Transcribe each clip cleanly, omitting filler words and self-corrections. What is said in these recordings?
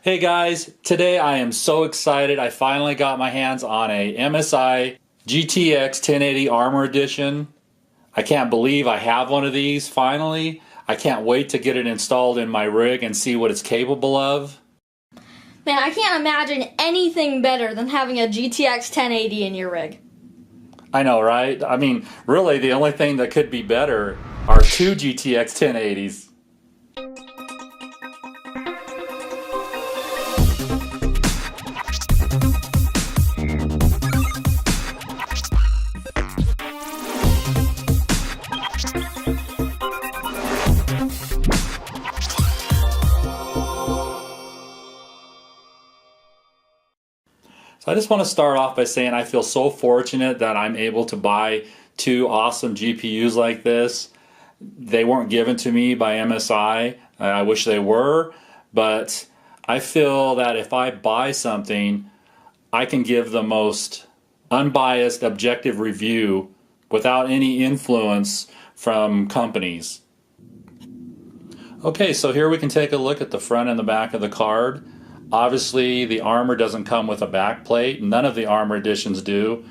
Hey guys, today I am so excited. I finally got my hands on a MSI GTX 1080 Armor Edition. I can't believe I have one of these finally. I can't wait to get it installed in my rig and see what it's capable of. Man, I can't imagine anything better than having a GTX 1080 in your rig. I know, right? I mean, really the only thing that could be better are two GTX 1080s. So I just want to start off by saying I feel so fortunate that I'm able to buy two awesome GPUs like this. They weren't given to me by MSI. I wish they were, but I feel that if I buy something, I can give the most unbiased, objective review without any influence from companies. Okay, so here we can take a look at the front and the back of the card. Obviously, the Armor doesn't come with a back plate. None of the Armor editions do.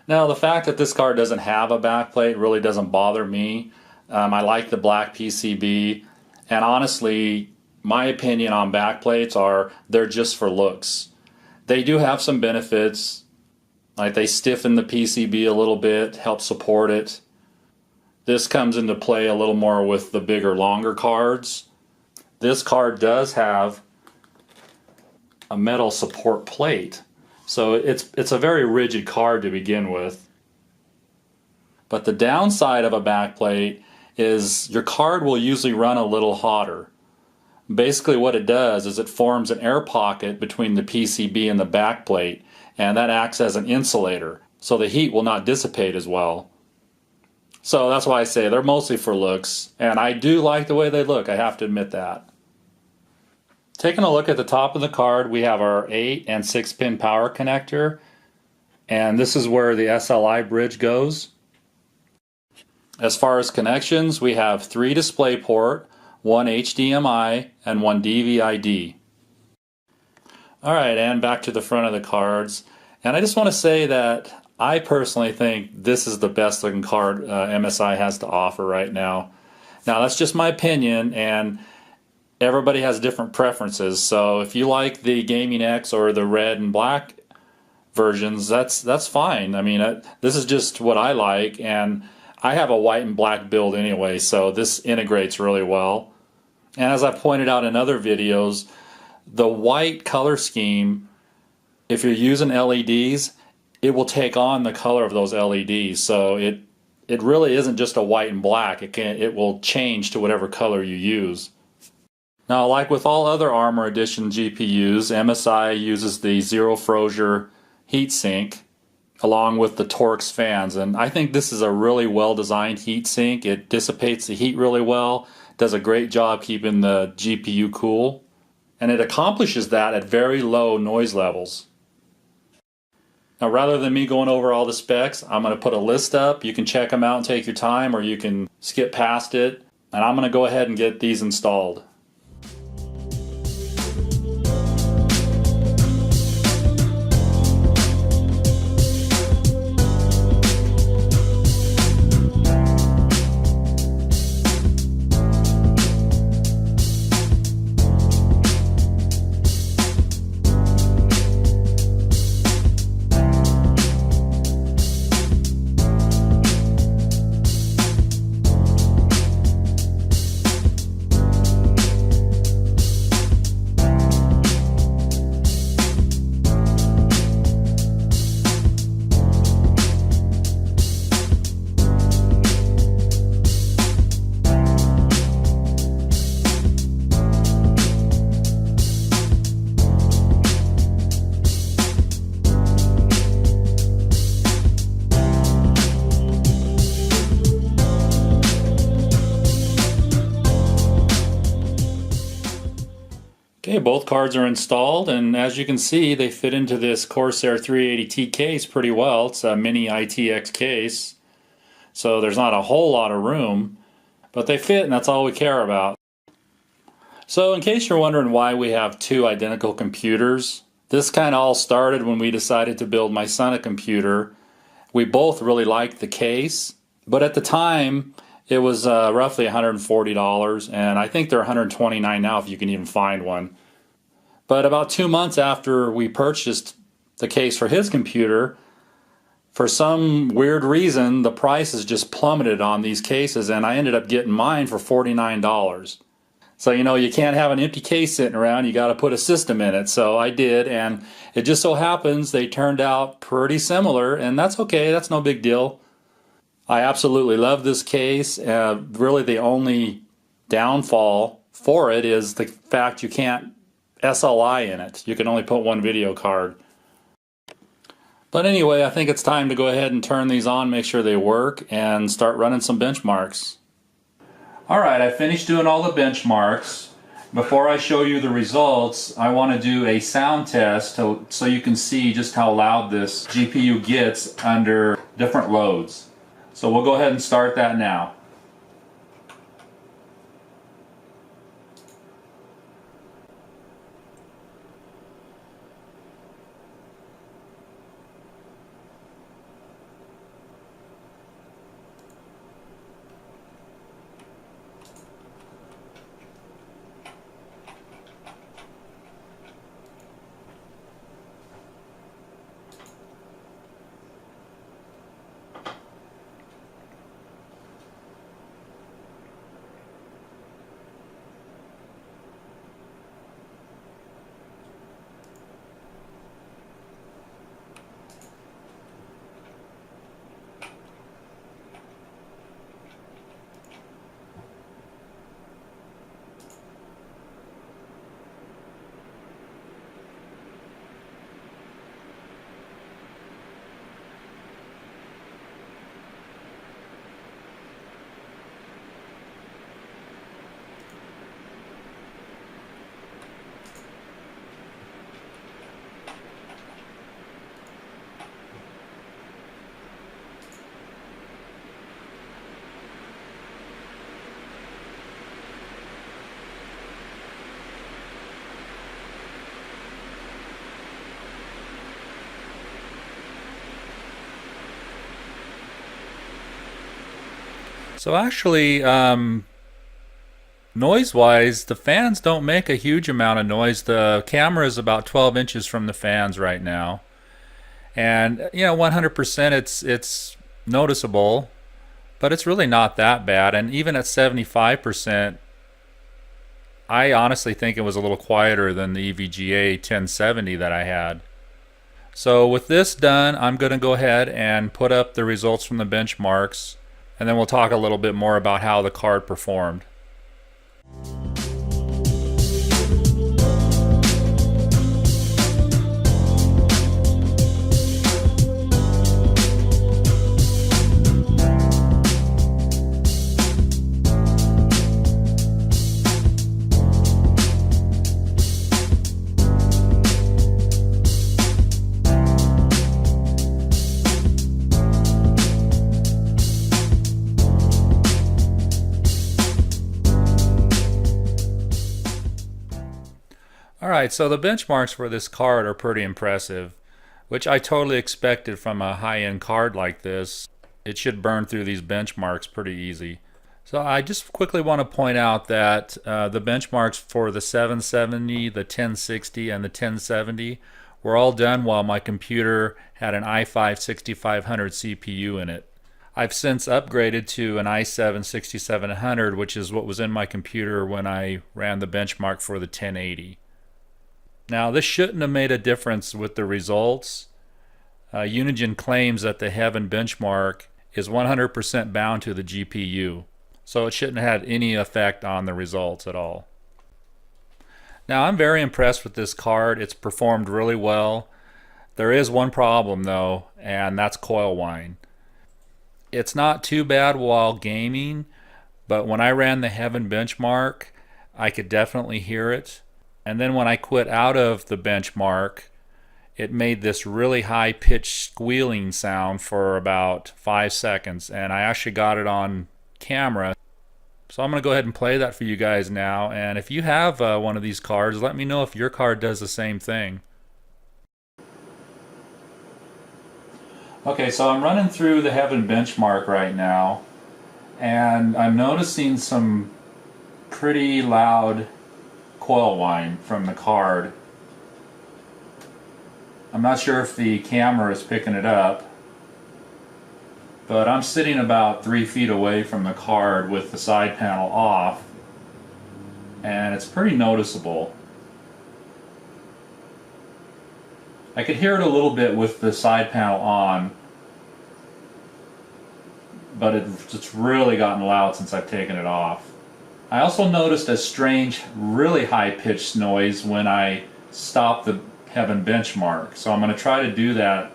Now, the fact that this card doesn't have a back plate really doesn't bother me. I like the black PCB, and honestly, my opinion on back plates are they're just for looks. They do have some benefits, like they stiffen the PCB a little bit, help support it. This comes into play a little more with the bigger, longer cards. This card does have a metal support plate, so it's a very rigid card to begin with. But the downside of a back plate is your card will usually run a little hotter. Basically what it does is it forms an air pocket between the PCB and the back plate, and that acts as an insulator, so the heat will not dissipate as well. So that's why I say they're mostly for looks, and I do like the way they look, I have to admit that. Taking a look at the top of the card, we have our 8 and 6 pin power connector, and this is where the SLI bridge goes. As far as connections, we have 3 DisplayPort, 1 HDMI, and 1 DVI-D. Alright, and back to the front of the cards, and I just want to say that I personally think this is the best looking card MSI has to offer right now. Now that's just my opinion, and everybody has different preferences, so if you like the Gaming X or the red and black versions, that's fine. I mean, this is just what I like, and I have a white and black build anyway, so this integrates really well. And as I've pointed out in other videos, the white color scheme, if you're using LEDs, it will take on the color of those LEDs, so it really isn't just a white and black. It will change to whatever color you use. Now, like with all other Armor Edition GPUs, MSI uses the Zero Frozer heatsink along with the Torx fans, and I think this is a really well designed heatsink. It dissipates the heat really well, does a great job keeping the GPU cool, and it accomplishes that at very low noise levels. Now, rather than me going over all the specs, I'm going to put a list up. You can check them out and take your time, or you can skip past it, and I'm going to go ahead and get these installed. Okay, both cards are installed, and as you can see, they fit into this Corsair 380T case pretty well. It's a mini ITX case, so there's not a whole lot of room, but they fit, and that's all we care about. So in case you're wondering why we have two identical computers, this kind of all started when we decided to build my son a computer. We both really liked the case, but at the time it was roughly $140, and I think they're $129 now if you can even find one. But about 2 months after we purchased the case for his computer, for some weird reason the prices just plummeted on these cases, and I ended up getting mine for $49. So, you can't have an empty case sitting around, you got to put a system in it. So I did, and it just so happens they turned out pretty similar, and that's okay, that's no big deal. I absolutely love this case. Really the only downfall for it is the fact you can't SLI in it. You can only put one video card. But anyway, I think it's time to go ahead and turn these on, make sure they work, and start running some benchmarks. Alright, I finished doing all the benchmarks. Before I show you the results, I want to do a sound test so you can see just how loud this GPU gets under different loads. So we'll go ahead and start that now. So actually, noise-wise, the fans don't make a huge amount of noise. The camera is about 12 inches from the fans right now. And, 100% it's noticeable, but it's really not that bad. And even at 75%, I honestly think it was a little quieter than the EVGA 1070 that I had. So with this done, I'm going to go ahead and put up the results from the benchmarks, and then we'll talk a little bit more about how the card performed. Alright, so the benchmarks for this card are pretty impressive, which I totally expected from a high-end card like this. It should burn through these benchmarks pretty easy. So I just quickly want to point out that the benchmarks for the 770, the 1060, and the 1070 were all done while my computer had an i5-6500 CPU in it. I've since upgraded to an i7-6700, which is what was in my computer when I ran the benchmark for the 1080. Now, this shouldn't have made a difference with the results. Unigen claims that the Heaven benchmark is 100% bound to the GPU, so it shouldn't have had any effect on the results at all. Now, I'm very impressed with this card. It's performed really well. There is one problem though, and that's coil whine. It's not too bad while gaming, but when I ran the Heaven benchmark, I could definitely hear it. And then when I quit out of the benchmark, it made this really high-pitched squealing sound for about 5 seconds. And I actually got it on camera. So I'm going to go ahead and play that for you guys now. And if you have one of these cards, let me know if your card does the same thing. Okay, so I'm running through the Heaven benchmark right now, and I'm noticing some pretty loud coil whine from the card. I'm not sure if the camera is picking it up, but I'm sitting about 3 feet away from the card with the side panel off, and it's pretty noticeable. I could hear it a little bit with the side panel on, but it's really gotten loud since I've taken it off. I also noticed a strange, really high-pitched noise when I stopped the Heaven benchmark, so I'm going to try to do that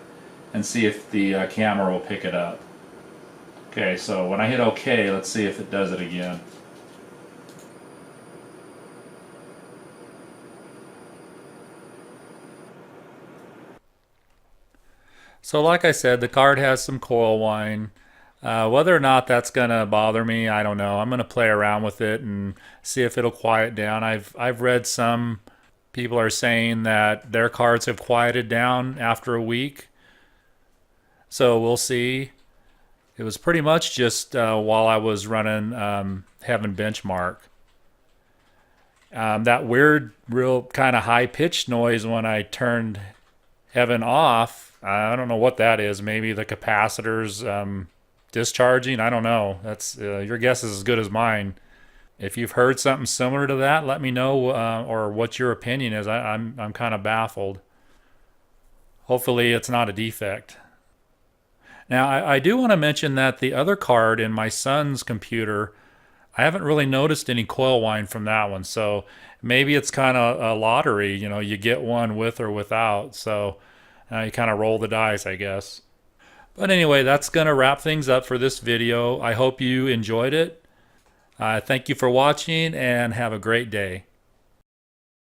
and see if the camera will pick it up. Okay, so when I hit OK, let's see if it does it again. So like I said, the card has some coil whine. Whether or not that's going to bother me, I don't know. I'm going to play around with it and see if it'll quiet down. I've read some people are saying that their cards have quieted down after a week. So we'll see. It was pretty much just while I was running Heaven benchmark. That weird, real kind of high-pitched noise when I turned Heaven off, I don't know what that is. Maybe the capacitor's discharging. I don't know. That's your guess is as good as mine. If you've heard something similar to that, let me know or what your opinion is. I'm kind of baffled. Hopefully it's not a defect. Now, I do want to mention that the other card in my son's computer, I haven't really noticed any coil whine from that one. So maybe it's kind of a lottery. You know, you get one with or without. So you kind of roll the dice, I guess. But anyway, that's going to wrap things up for this video. I hope you enjoyed it. Thank you for watching and have a great day.